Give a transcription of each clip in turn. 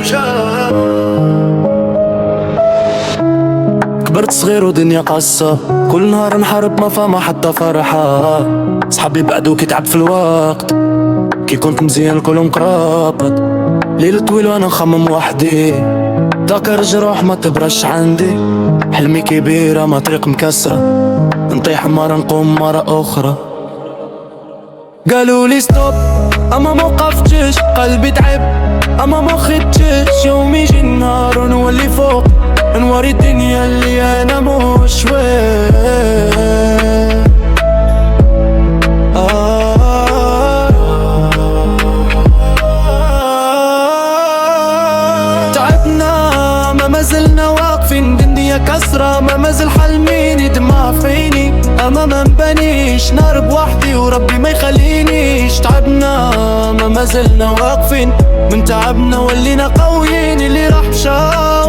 وجاب. كبرت صغير ودنيا قصة، كل نهار نحارب ما فما حتى فرحة. صحابي بعدو كيتعب في الوقت، كي كنت مزيان الكل مقرابط. ليل طويل وانا نخمم وحدي، ذاكر جروح ما تبرش عندي. حلمي كبيرة ما طريق مكسرة، نطيح مرة نقوم مرة أخرى. قالوا لي ستوب اما موقفتش، قلبي تعب اما ما خدتش. يوم يجي النهار ونولي فوق، نوري الدنيا اللي انا مش وين. تعبنا ما زلنا واقفين، دنيا كسرة ما زل حلميني. دمع في عيني اما ما نبانيش، نار بوحدي وربي ما يخلينيش. تعبنا ما زلنا واقفين، من تعبنا ولينا قويين. اللي راح مشى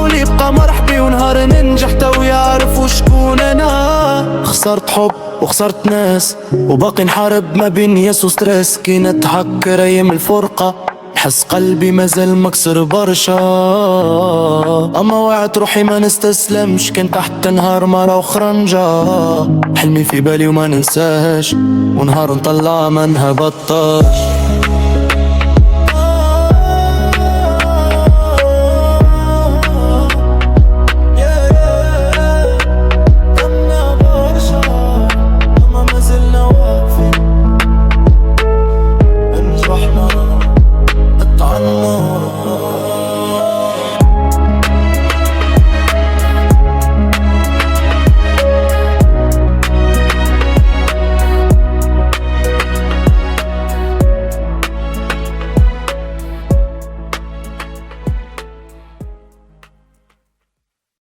واللي بقى مرحبي، ونهار ننجح تو يعرفوا شكون انا. خسرت حب وخسرت ناس، وباقي نحارب ما بين ياس وستريس. كي نضحك رايم الفرقة، نحس قلبي مازال مكسر برشا. اما وعدت روحي ما نستسلمش، كان تحت نهار مرة اخرى نجا. حلمي في بالي وما ننساش، ونهار نطلع ما نهبطاش.